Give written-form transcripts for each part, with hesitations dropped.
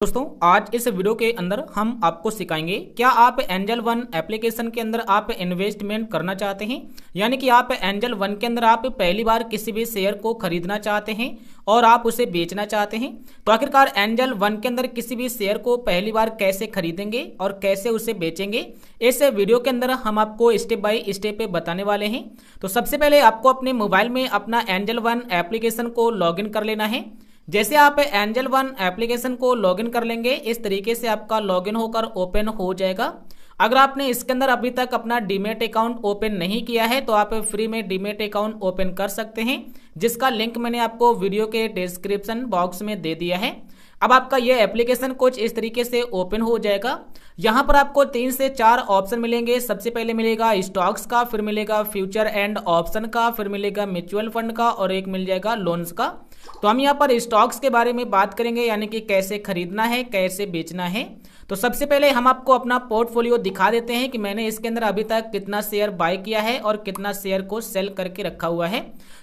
दोस्तों आज इस वीडियो के अंदर हम आपको सिखाएंगे क्या आप एंजल वन एप्लीकेशन के अंदर आप इन्वेस्टमेंट करना चाहते हैं, यानी कि आप एंजल वन के अंदर आप पहली बार किसी भी शेयर को खरीदना चाहते हैं और आप उसे बेचना चाहते हैं। तो आखिरकार एंजल वन के अंदर किसी भी शेयर को पहली बार कैसे खरीदेंगे और कैसे उसे बेचेंगे, इस वीडियो के अंदर हम आपको स्टेप बाय स्टेप बताने वाले हैं। तो सबसे पहले आपको अपने मोबाइल में अपना एंजल वन एप्लीकेशन को लॉगिन कर लेना है। जैसे आप एंजल वन एप्लीकेशन को लॉगिन कर लेंगे, इस तरीके से आपका लॉगिन होकर ओपन हो जाएगा। अगर आपने इसके अंदर अभी तक अपना डीमेट अकाउंट ओपन नहीं किया है तो आप फ्री में डीमेट अकाउंट ओपन कर सकते हैं, जिसका लिंक मैंने आपको वीडियो के डिस्क्रिप्शन बॉक्स में दे दिया है। अब आपका यह एप्लीकेशन कुछ इस तरीके से ओपन हो जाएगा। यहाँ पर आपको 3 से 4 ऑप्शन मिलेंगे। सबसे पहले मिलेगा स्टॉक्स का, फिर मिलेगा फ्यूचर एंड ऑप्शन का, फिर मिलेगा म्यूचुअल फंड का और एक मिल जाएगा लोन्स का। तो हम यहाँ पर स्टॉक्स के बारे में बात करेंगे, यानी कि कैसे खरीदना है, कैसे बेचना है। तो सबसे पहले हम आपको अपना पोर्टफोलियो दिखा देते हैं कि मैंने इसके अंदर अभी तक कितना शेयर बाय किया है और कितना शेयर को सेल करके रखा हुआ है।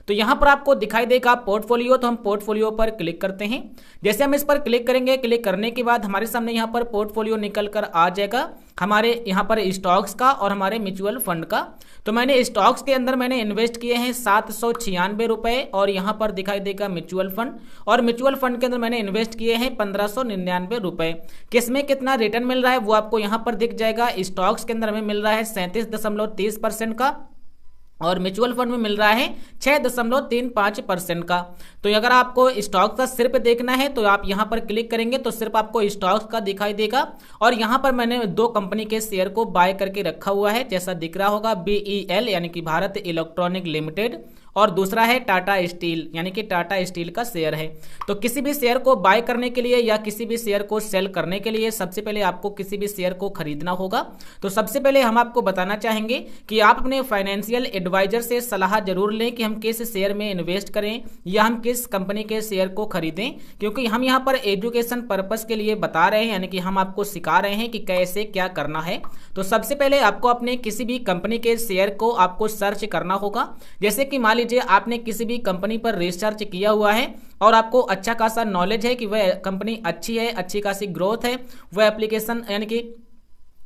तो यहाँ पर आपको दिखाई देगा पोर्टफोलियो, तो हम पोर्टफोलियो पर क्लिक करते हैं। जैसे हम इस पर क्लिक करेंगे, क्लिक करने के बाद हमारे सामने यहाँ पर पोर्टफोलियो निकल कर आ जाएगा, हमारे यहाँ पर स्टॉक्स का और हमारे म्यूचुअल फंड का। तो मैंने स्टॉक्स के अंदर मैंने इन्वेस्ट किए हैं 796 रुपए और यहाँ पर दिखाई देगा म्यूचुअल फंड, और म्यूचुअल फंड के अंदर मैंने इन्वेस्ट किए हैं 1599 रुपए। किसमें कितना रिटर्न मिल रहा है वो आपको यहाँ पर दिख जाएगा। स्टॉक्स के अंदर हमें मिल रहा है 37.30% का और म्यूचुअल फंड में मिल रहा है 6.35% का। तो अगर आपको स्टॉक्स का सिर्फ देखना है तो आप यहां पर क्लिक करेंगे तो सिर्फ आपको स्टॉक्स का दिखाई देगा। और यहां पर मैंने 2 कंपनी के शेयर को बाय करके रखा हुआ है, जैसा दिख रहा होगा BEL यानी कि भारत इलेक्ट्रॉनिक लिमिटेड, और दूसरा है टाटा स्टील यानी कि टाटा स्टील का शेयर है। तो किसी भी शेयर को बाय करने के लिए या किसी भी शेयर को सेल करने के लिए सबसे पहले आपको किसी भी शेयर को खरीदना होगा। तो सबसे पहले हम आपको बताना चाहेंगे कि आप अपने फाइनेंशियल एडवाइजर से सलाह जरूर लें कि हम किस शेयर में इन्वेस्ट करें या हम किस कंपनी के शेयर को खरीदें, क्योंकि हम यहाँ पर एजुकेशन पर्पस के लिए बता रहे हैं, यानी कि हम आपको सिखा रहे हैं कि कैसे क्या करना है। तो सबसे पहले आपको अपने किसी भी कंपनी के शेयर को आपको सर्च करना होगा। जैसे कि मान लीजिए आपने किसी भी कंपनी पर रिसर्च किया हुआ है और आपको अच्छा खासा नॉलेज है कि वह कंपनी अच्छी है, अच्छी खासी ग्रोथ है, वह एप्लीकेशन यानी कि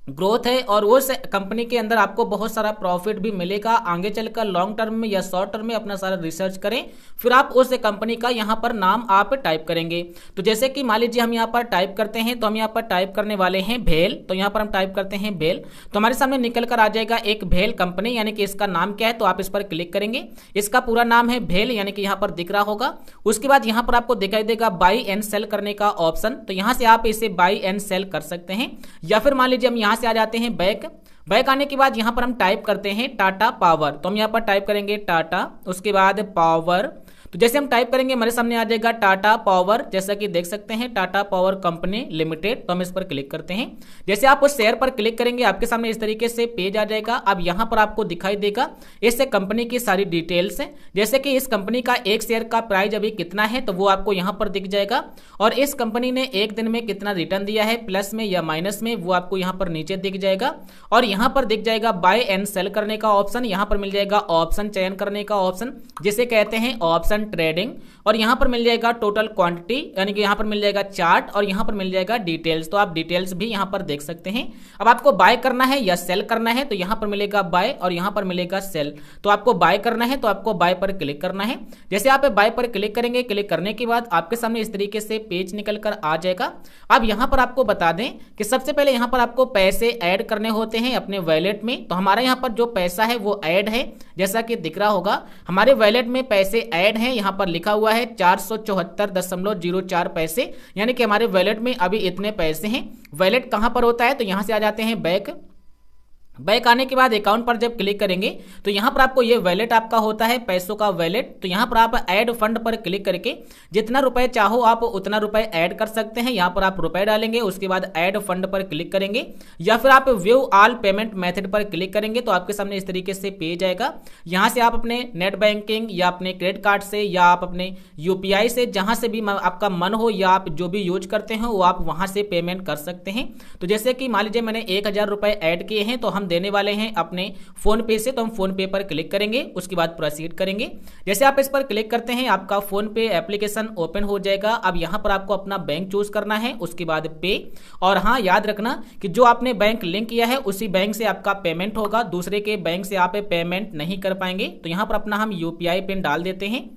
ग्रोथ है और उस कंपनी के अंदर आपको बहुत सारा प्रॉफिट भी मिलेगा आगे चलकर, लॉन्ग टर्म में या शॉर्ट टर्म में अपना सारा रिसर्च करें। फिर आप उस कंपनी का यहाँ पर नाम आप टाइप करेंगे। तो जैसे कि मान लीजिए हम यहाँ पर टाइप करते हैं, तो हम यहाँ पर टाइप करने वाले हैं भेल। तो यहाँ पर हम टाइप करते हैं भेल, तो हमारे सामने निकल कर आ जाएगा एक भेल कंपनी, यानी कि इसका नाम क्या है। तो आप इस पर क्लिक करेंगे, इसका पूरा नाम है भेल, यानी कि यहाँ पर दिख रहा होगा। उसके बाद यहाँ पर आपको दिखाई देगा बाई एंड सेल करने का ऑप्शन, तो यहाँ से आप इसे बाई एंड सेल कर सकते हैं। या फिर मान लीजिए हम यहाँ से आ जाते हैं बैक आने के बाद यहाँ पर हम टाइप करते हैं टाटा पावर। तो हम यहाँ पर टाइप करेंगे टाटा, उसके बाद पावर। तो जैसे हम टाइप करेंगे हमारे सामने आ जाएगा टाटा पावर, जैसा कि देख सकते हैं टाटा पावर कंपनी लिमिटेड। तो हम इस पर क्लिक करते हैं। जैसे आप उस शेयर पर क्लिक करेंगे आपके सामने इस तरीके से पेज आ जाएगा। अब यहाँ पर आपको दिखाई देगा इस कंपनी की सारी डिटेल्स है, जैसे कि इस कंपनी का एक शेयर का प्राइस अभी कितना है तो वो आपको यहाँ पर दिख जाएगा, और इस कंपनी ने एक दिन में कितना रिटर्न दिया है, प्लस में या माइनस में, वो आपको यहाँ पर नीचे दिख जाएगा। और यहाँ पर दिख जाएगा बाय एंड सेल करने का ऑप्शन, यहाँ पर मिल जाएगा ऑप्शन चयन करने का ऑप्शन, जिसे कहते हैं ऑप्शन ट्रेडिंग। और यहां पर मिल जाएगा टोटल क्वांटिटी, यानी कि यहां पर मिल जाएगा चार्ट, और यहां पर मिल जाएगा डिटेल्स। तो आप डिटेल्स भी यहां पर देख सकते हैं। अब आपको बाय करना है या सेल करना है तो यहां पर मिलेगा बाय और यहां पर मिलेगा सेल। तो आपको बाय करना है तो आपको बाय पर क्लिक करना है। जैसे आप बाय पर क्लिक करेंगे, क्लिक करने के बाद आपके सामने इस तरीके से पेज निकल कर आ जाएगा। अब यहां पर आपको बता दें कि सबसे पहले यहां पर आपको पैसे ऐड करने होते हैं अपने वॉलेट में। तो हमारा यहां पर जो पैसा है वो ऐड है, जैसा कि दिख रहा होगा हमारे वॉलेट में पैसे ऐड हैं। यहां पर लिखा हुआ है 474.04 पैसे, यानी कि हमारे वॉलेट में अभी इतने पैसे हैं। वॉलेट कहां पर होता है तो यहां से आ जाते हैं बैक आने के बाद अकाउंट पर जब क्लिक करेंगे तो यहां पर आपको ये वॉलेट आपका होता है पैसों का वॉलेट। तो यहां पर आप ऐड फंड पर क्लिक करके जितना रुपए चाहो आप उतना रुपए ऐड कर सकते हैं। यहां पर आप रुपए डालेंगे, उसके बाद ऐड फंड पर क्लिक करेंगे, या फिर आप व्यू ऑल पेमेंट मेथड पर क्लिक करेंगे तो आपके सामने इस तरीके से पेज आएगा। यहां से आप अपने नेट बैंकिंग या अपने क्रेडिट कार्ड से या आप अपने UPI से, जहां से भी आपका मन हो या आप जो भी यूज करते हैं वो आप वहां से पेमेंट कर सकते हैं। तो जैसे कि मान लीजिए मैंने 1000 रुपए ऐड किए हैं तो हम देने वाले हैं अपने फोन पे से, तो हम फोन पे पर क्लिक करेंगे, उसके बाद प्रोसीड करेंगे। जैसे आप इस पर क्लिक करते हैं आपका फोन पे एप्लीकेशन ओपन हो जाएगा। अब यहाँ पर आपको अपना बैंक चूज करना है, उसके बाद पे। और हाँ, याद रखना कि जो आपने बैंक लिंक किया है उसी बैंक से आपका पेमेंट होगा, दूसरे के बैंक से आप पेमेंट नहीं कर पाएंगे। तो यहाँ पर अपना हम यूपीआई पिन डाल देते हैं,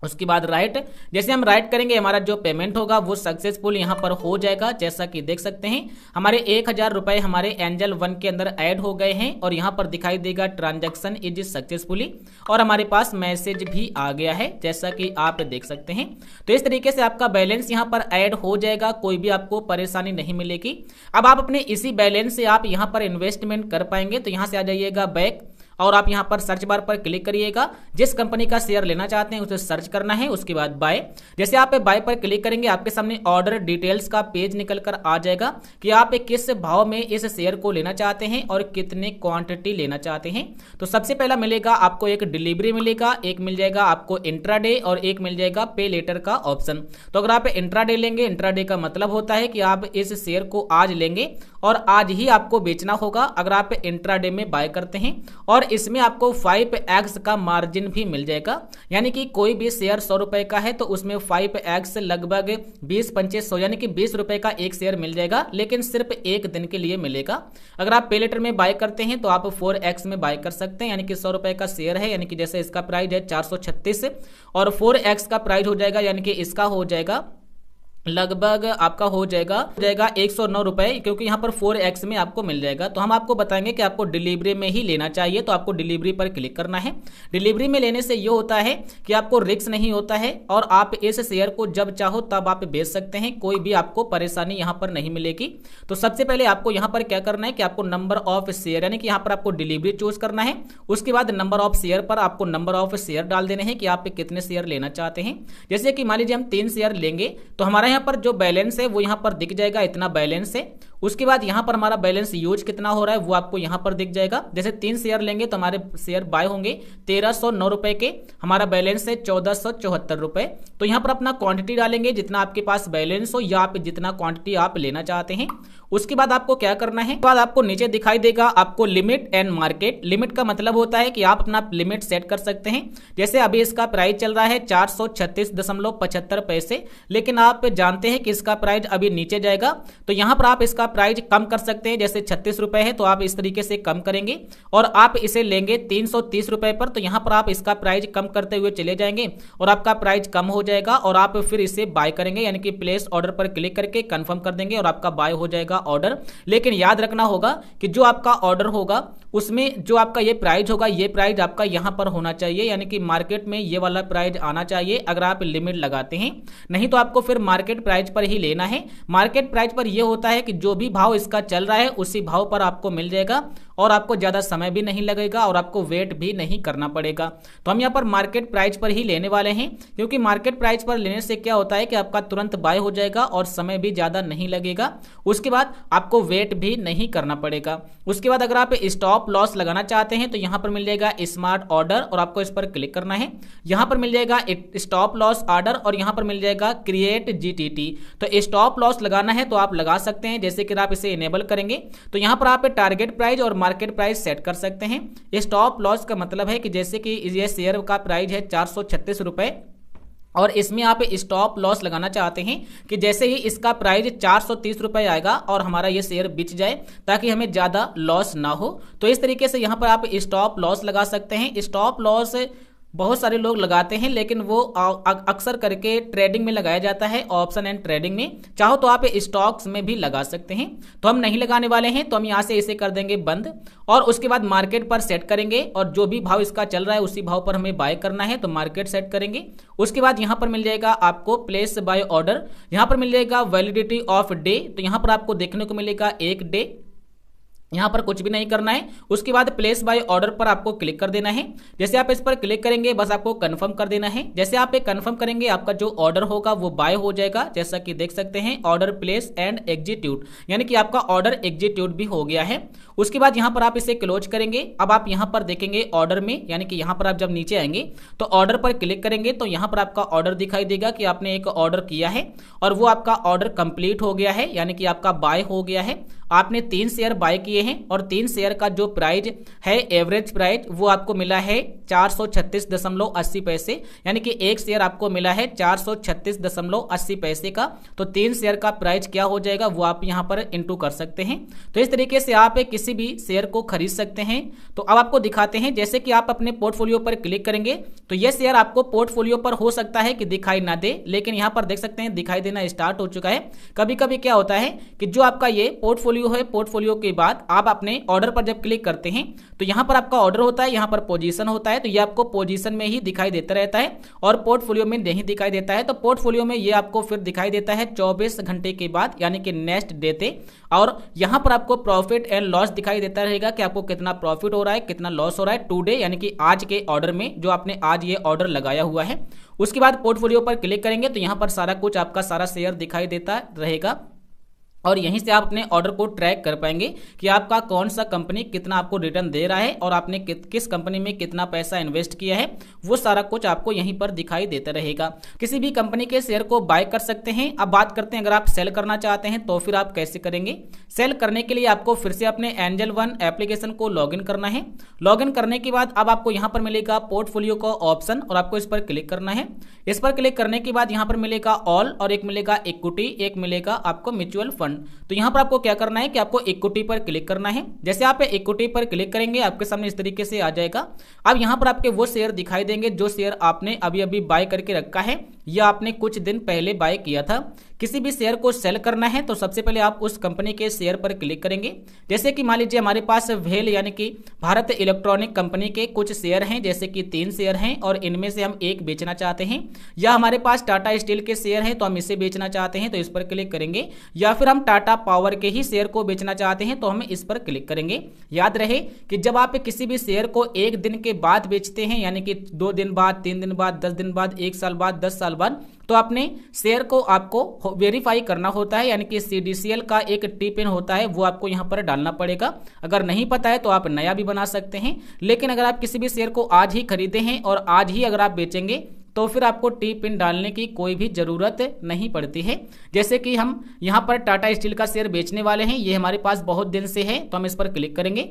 उसके बाद राइट। जैसे हम राइट करेंगे हमारा जो पेमेंट होगा वो सक्सेसफुल यहाँ पर हो जाएगा। जैसा कि देख सकते हैं हमारे 1000 रुपए हमारे एंजल वन के अंदर ऐड हो गए हैं और यहाँ पर दिखाई देगा ट्रांजैक्शन इज सक्सेसफुली, और हमारे पास मैसेज भी आ गया है जैसा कि आप देख सकते हैं। तो इस तरीके से आपका बैलेंस यहाँ पर ऐड हो जाएगा, कोई भी आपको परेशानी नहीं मिलेगी। अब आप अपने इसी बैलेंस से आप यहाँ पर इन्वेस्टमेंट कर पाएंगे। तो यहाँ से आ जाइएगा बैक और आप यहां पर सर्च बार पर क्लिक करिएगा, जिस कंपनी का शेयर लेना चाहते हैं उसे सर्च करना है, उसके बाद बाय। जैसे आप बाय पर क्लिक करेंगे आपके सामने ऑर्डर डिटेल्स का पेज निकल कर आ जाएगा कि आप किस भाव में इस शेयर को लेना चाहते हैं और कितने क्वांटिटी लेना चाहते हैं। तो सबसे पहला मिलेगा आपको एक डिलीवरी मिलेगा, एक मिल जाएगा आपको इंट्राडे और एक मिल जाएगा पे लेटर का ऑप्शन। तो अगर आप इंट्राडे लेंगे, इंट्राडे का मतलब होता है कि आप इस शेयर को आज लेंगे और आज ही आपको बेचना होगा अगर आप इंट्राडे में बाय करते हैं। और इसमें आपको 5x का मार्जिन भी मिल जाएगा, यानी कि कोई भी शेयर 100 रुपए का है तो उसमें 5x लगभग 20-25 यानी कि 20 रुपए का एक शेयर मिल जाएगा, लेकिन सिर्फ एक दिन के लिए मिलेगा। अगर आप पे लेटर में बाय करते हैं तो आप 4x में बाय कर सकते हैं, यानी कि 100 रुपए का शेयर है, यानी कि जैसे इसका प्राइस है 436 और 4x का प्राइस हो जाएगा, यानी कि इसका हो जाएगा लगभग आपका हो जाएगा 109 रुपए, क्योंकि यहाँ पर 4x में आपको मिल जाएगा। तो हम आपको बताएंगे कि आपको डिलीवरी में ही लेना चाहिए, तो आपको डिलीवरी पर क्लिक करना है। डिलीवरी में लेने से ये होता है कि आपको रिस्क नहीं होता है और आप इस शेयर को जब चाहो तब आप बेच सकते हैं, कोई भी आपको परेशानी यहाँ पर नहीं मिलेगी। तो सबसे पहले आपको यहाँ पर क्या करना है कि आपको नंबर ऑफ शेयर, यानी कि यहाँ पर आपको डिलीवरी चूज करना है, उसके बाद नंबर ऑफ शेयर पर आपको नंबर ऑफ शेयर डाल देने हैं कि आप कितने शेयर लेना चाहते हैं। जैसे कि मान लीजिए हम 3 शेयर लेंगे तो हमारा यहाँ पर जो बैलेंस है वो यहाँ पर दिख जाएगा, इतना बैलेंस है। उसके बाद यहाँ पर हमारा बैलेंस यूज कितना हो रहा है वो आपको यहाँ पर दिख जाएगा। जैसे 3 शेयर लेंगे तो हमारे शेयर बाय होंगे 1309 रुपए के, हमारा बैलेंस है 1474 रुपए। तो यहाँ पर अपना क्वांटिटी डालेंगे जितना आपके पास बैलेंस हो या आप जितना क्वांटिटी आप लेना चाहते हैं। उसके बाद आपको क्या करना है, बाद आपको नीचे दिखाई देगा आपको लिमिट एंड मार्केट। लिमिट का मतलब होता है कि आप अपना लिमिट सेट कर सकते हैं। जैसे अभी इसका प्राइस चल रहा है 436.75 पैसे, लेकिन आप जानते हैं कि इसका प्राइस अभी नीचे जाएगा, तो यहाँ पर आप इसका प्राइस कम कर सकते हैं। जैसे 36 रुपए है तो आप इस तरीके से कम करेंगे और आप इसे लेंगे 330 रुपए पर, तो यहाँ पर आप इसका प्राइस कम करते हुए चले जाएंगे और आपका प्राइस कम हो जाएगा और आप फिर इसे बाय करेंगे, यानी कि प्लेस ऑर्डर पर क्लिक करके कंफर्म कर देंगे और आपका बाय हो जाएगा ऑर्डर। लेकिन याद रखना होगा कि जो आपका ऑर्डर होगा उसमें जो आपका ये प्राइस होगा, ये प्राइस आपका यहां पर होना चाहिए, यानी कि मार्केट में ये वाला प्राइस आना चाहिए अगर आप लिमिट लगाते हैं। नहीं तो आपको फिर मार्केट प्राइस पर ही लेना है। मार्केट प्राइस पर यह होता है कि जो भी भाव इसका चल रहा है उसी भाव पर आपको मिल जाएगा और आपको ज्यादा समय भी नहीं लगेगा और आपको वेट भी नहीं करना पड़ेगा। तो हम यहाँ पर मार्केट प्राइस पर ही लेने वाले हैं, क्योंकि मार्केट प्राइस पर लेने से क्या होता है कि आपका तुरंत बाय हो जाएगा और समय भी ज्यादा नहीं लगेगा। उसके बाद आपको वेट भी नहीं करना पड़ेगा। उसके बाद अगर आप स्टॉप लॉस लगाना चाहते हैं तो यहाँ पर मिल जाएगा स्मार्ट ऑर्डर और आपको इस पर क्लिक करना है। यहाँ पर मिल जाएगा स्टॉप लॉस ऑर्डर और यहाँ पर मिल जाएगा क्रिएट जीटीटी। तो स्टॉप लॉस लगाना है तो आप लगा सकते हैं। जैसे कि आप इसे इनेबल करेंगे तो यहाँ पर आप टारगेट प्राइस और मार्केट प्राइस सेट कर सकते हैं। स्टॉप लॉस का मतलब है कि जैसे कि ये शेयर का प्राइस है 436 रुपए और इसमें आप स्टॉप लॉस लगाना चाहते हैं कि जैसे ही इसका प्राइस 430 रुपए आएगा और हमारा ये शेयर बिक जाए ताकि हमें ज्यादा लॉस ना हो। तो इस तरीके से यहाँ पर आप स्टॉप लॉस लगा सकते हैं। स्टॉप लॉस बहुत सारे लोग लगाते हैं, लेकिन वो अक्सर करके ट्रेडिंग में लगाया जाता है, ऑप्शन एंड ट्रेडिंग में। चाहो तो आप स्टॉक्स में भी लगा सकते हैं, तो हम नहीं लगाने वाले हैं। तो हम यहाँ से इसे कर देंगे बंद और उसके बाद मार्केट पर सेट करेंगे और जो भी भाव इसका चल रहा है उसी भाव पर हमें बाय करना है, तो मार्केट सेट करेंगे। उसके बाद यहाँ पर मिल जाएगा आपको प्लेस बाय ऑर्डर, यहाँ पर मिल जाएगा वैलिडिटी ऑफ डे। तो यहाँ पर आपको देखने को मिलेगा 1 डे, यहाँ पर कुछ भी नहीं करना है। उसके बाद प्लेस बाय ऑर्डर पर आपको क्लिक कर देना है। जैसे आप इस पर क्लिक करेंगे बस आपको कंफर्म कर देना है। जैसे आप एक कंफर्म करेंगे आपका जो ऑर्डर होगा वो बाय हो जाएगा। जैसा कि देख सकते हैं ऑर्डर प्लेस एंड एग्जीक्यूट, यानी कि आपका ऑर्डर एग्जीक्यूट भी हो गया है। उसके बाद यहाँ पर आप इसे क्लोज करेंगे। अब आप यहाँ पर देखेंगे ऑर्डर में, यानी कि यहाँ पर आप जब नीचे आएंगे तो ऑर्डर पर क्लिक करेंगे तो यहाँ पर आपका ऑर्डर दिखाई देगा कि आपने एक ऑर्डर किया है और वो आपका ऑर्डर कंप्लीट हो गया है, यानी कि आपका बाय हो गया है। आपने 3 शेयर बाय किए हैं और 3 शेयर का जो प्राइस है, एवरेज प्राइस, वो आपको मिला है 436.80 पैसे, यानी कि एक शेयर आपको मिला है 436.80 पैसे का। तो 3 शेयर का प्राइस क्या हो जाएगा वो आप यहां पर इंटू कर सकते हैं। तो इस तरीके से आप किसी भी शेयर को खरीद सकते हैं। तो अब आपको दिखाते हैं, जैसे कि आप अपने पोर्टफोलियो पर क्लिक करेंगे तो यह शेयर आपको पोर्टफोलियो पर हो सकता है कि दिखाई ना दे, लेकिन यहां पर देख सकते हैं दिखाई देना स्टार्ट हो चुका है। कभी कभी क्या होता है कि जो आपका ये पोर्टफोलियो है, पोर्टफोलियो के बाद आप अपने ऑर्डर पर जब क्लिक करते हैं तो यहां पर आपका ऑर्डर होता है, यहां पर पोजीशन होता है, तो ये आपको पोजीशन में ही दिखाई देता रहता है और पोर्टफोलियो में नहीं दिखाई देता है। तो पोर्टफोलियो में ये आपको फिर दिखाई देता है 24 घंटे के बाद, यानी कि नेक्स्ट डे पे। और यहां पर आपको प्रॉफिट एंड लॉस दिखाई देता रहेगा कि आपको कितना प्रॉफिट हो रहा है, कितना लॉस हो रहा है टुडे, यानी कि आज के ऑर्डर में, जो आपने आज ये ऑर्डर लगाया हुआ है। उसके बाद पोर्टफोलियो पर क्लिक करेंगे तो यहां पर सारा कुछ आपका सारा शेयर दिखाई देता रहेगा और यहीं से आप अपने ऑर्डर को ट्रैक कर पाएंगे कि आपका कौन सा कंपनी कितना आपको रिटर्न दे रहा है और आपने किस कंपनी में कितना पैसा इन्वेस्ट किया है, वो सारा कुछ आपको यहीं पर दिखाई देता रहेगा। किसी भी कंपनी के शेयर को बाय कर सकते हैं। अब बात करते हैं, अगर आप सेल करना चाहते हैं तो फिर आप कैसे करेंगे। सेल करने के लिए आपको फिर से अपने एंजल वन एप्लीकेशन को लॉगिन करना है। लॉगिन करने के बाद अब आपको यहाँ पर मिलेगा पोर्टफोलियो का ऑप्शन और आपको इस पर क्लिक करना है। इस पर क्लिक करने के बाद यहाँ पर मिलेगा ऑल और एक मिलेगा इक्विटी, एक मिलेगा आपको म्यूचुअल फंड। तो यहां पर आपको क्या करना है कि आपको इक्विटी पर क्लिक करना है। जैसे आप इक्विटी पर क्लिक करेंगे आपके सामने इस तरीके से आ जाएगा। अब यहां पर आपके वो शेयर दिखाई देंगे जो शेयर आपने अभी अभी बाय करके रखा है या आपने कुछ दिन पहले बाय किया था। किसी भी शेयर को सेल करना है तो सबसे पहले आप उस कंपनी के शेयर पर क्लिक करेंगे। जैसे कि मान लीजिए हमारे पास वेल यानी कि भारत इलेक्ट्रॉनिक कंपनी के कुछ शेयर हैं, जैसे कि 3 शेयर हैं और इनमें से हम एक बेचना चाहते हैं, या हमारे पास टाटा स्टील के शेयर हैं तो हम इसे बेचना चाहते हैं तो इस पर क्लिक करेंगे, या फिर हम टाटा पावर के ही शेयर को बेचना चाहते हैं तो हम इस पर क्लिक करेंगे। याद रहे कि जब आप किसी भी शेयर को एक दिन के बाद बेचते हैं, यानी कि 2 दिन बाद, 3 दिन बाद, 10 दिन बाद, 1 साल बाद, 10 साल बाद, तो अपने शेयर को आपको वेरीफाई करना होता है, यानी कि CDCL का एक टी पिन होता है वो आपको यहां पर डालना पड़ेगा। अगर नहीं पता है तो आप नया भी बना सकते हैं, लेकिन अगर आप किसी भी शेयर को आज ही खरीदे हैं और आज ही अगर आप बेचेंगे तो फिर आपको टी पिन डालने की कोई भी जरूरत नहीं पड़ती है। जैसे कि हम यहां पर टाटा स्टील का शेयर बेचने वाले हैं, ये हमारे पास बहुत दिन से है तो हम इस पर क्लिक करेंगे।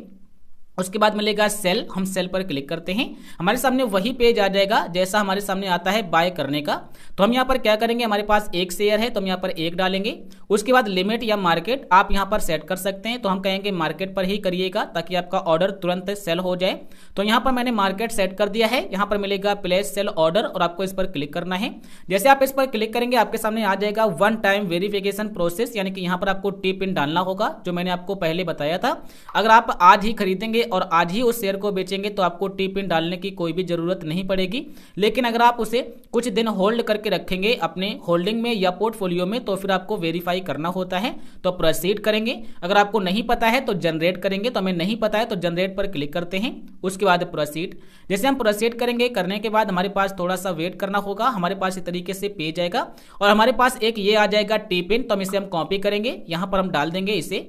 उसके बाद मिलेगा सेल, हम सेल पर क्लिक करते हैं, हमारे सामने वही पेज आ जाएगा जैसा हमारे सामने आता है बाय करने का। तो हम यहाँ पर क्या करेंगे, हमारे पास एक शेयर है तो हम यहाँ पर एक डालेंगे। उसके बाद लिमिट या मार्केट आप यहाँ पर सेट कर सकते हैं, तो हम कहेंगे मार्केट पर ही करिएगा ताकि आपका ऑर्डर तुरंत सेल हो जाए। तो यहाँ पर मैंने मार्केट सेट कर दिया है। यहाँ पर मिलेगा प्लेस सेल ऑर्डर और आपको इस पर क्लिक करना है। जैसे आप इस पर क्लिक करेंगे आपके सामने आ जाएगा 1 टाइम वेरिफिकेशन प्रोसेस, यानी कि यहाँ पर आपको टी पिन डालना होगा जो मैंने आपको पहले बताया था। अगर आप आज ही खरीदेंगे और आज ही उस शेयर को बेचेंगे तो आपको टी पिन डालने की कोई भी जरूरत नहीं पड़ेगी, लेकिन अगर आप उसे कुछ दिन होल्ड करके रखेंगे अपने होल्डिंग में या पोर्टफोलियो में तो फिर आपको वेरीफाई करना होता है। तो प्रोसीड करेंगे। अगर आपको नहीं पता है तो जनरेट करेंगे, तो हमें नहीं पता है तो जनरेट पर क्लिक करते हैं। उसके बाद प्रोसीड, जैसे हम प्रोसीड करेंगे, करने के बाद हमारे पास थोड़ा सा वेट करना होगा। हमारे पास इस तरीके से पेज आएगा और हमारे पास एक ये आ जाएगा टी पिन, तो हम इसे कॉपी करेंगे, यहां पर हम डाल देंगे इसे।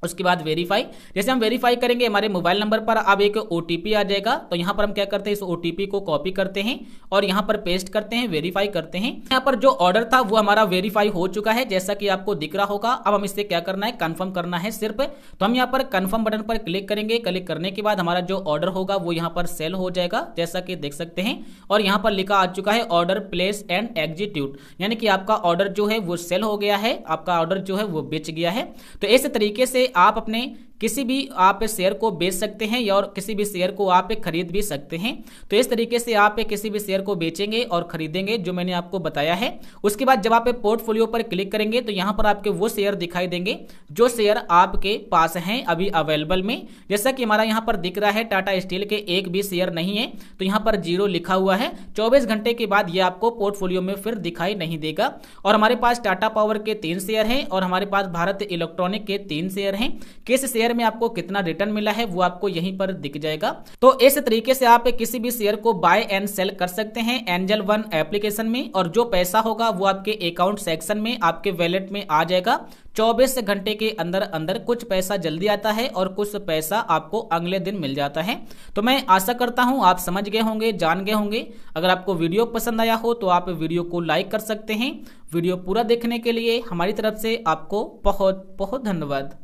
उसके बाद वेरीफाई, जैसे हम वेरीफाई करेंगे हमारे मोबाइल नंबर पर अब एक ओटीपी आ जाएगा। तो यहां पर हम क्या करते हैं, इस ओटीपी को कॉपी करते हैं और यहां पर पेस्ट करते हैं, वेरीफाई करते हैं। यहां पर जो ऑर्डर था वो हमारा वेरीफाई हो चुका है, जैसा कि आपको दिख रहा होगा। अब हम इससे क्या करना है, कंफर्म करना है सिर्फ। तो हम यहां पर कंफर्म बटन पर क्लिक करेंगे। क्लिक करने के बाद हमारा जो ऑर्डर होगा वो यहां पर सेल हो जाएगा, जैसा कि देख सकते हैं। और यहां पर लिखा आ चुका है ऑर्डर प्लेस एंड एग्जीक्यूट, यानी कि आपका ऑर्डर जो है वो सेल हो गया है, आपका ऑर्डर जो है वो बेच गया है। तो इस तरीके से आप अपने किसी भी आप शेयर को बेच सकते हैं या और किसी भी शेयर को आप खरीद भी सकते हैं। तो इस तरीके से आप किसी भी शेयर को बेचेंगे और खरीदेंगे जो मैंने आपको बताया है। उसके बाद जब आप पोर्टफोलियो पर क्लिक करेंगे तो यहां पर आपके वो शेयर दिखाई देंगे जो शेयर आपके पास हैं अभी अवेलेबल में। जैसा कि हमारा यहां पर दिख रहा है टाटा स्टील के एक भी शेयर नहीं है, तो यहां पर 0 लिखा हुआ है। 24 घंटे के बाद ये आपको पोर्टफोलियो में फिर दिखाई नहीं देगा। और हमारे पास टाटा पावर के 3 शेयर हैं और हमारे पास भारत इलेक्ट्रॉनिक के 3 शेयर हैं। किस शेयर में आपको कितना रिटर्न मिला है वो आपको यहीं पर दिख जाएगा। तो इस तरीके से आप किसी भी शेयर को बाय एंड सेल कर सकते हैं एंजल वन एप्लीकेशन में, और जो पैसा होगा वो आपके अकाउंट सेक्शन में आपके वॉलेट में आ जाएगा। 24 घंटे के अंदर अंदर कुछ पैसा जल्दी आता है और कुछ पैसा आपको अगले दिन मिल जाता है। तो मैं आशा करता हूं आप समझ गए होंगे, जान गए होंगे। अगर आपको वीडियो पसंद आया हो तो आप वीडियो को लाइक कर सकते हैं। वीडियो पूरा देखने के लिए हमारी तरफ से आपको बहुत बहुत धन्यवाद।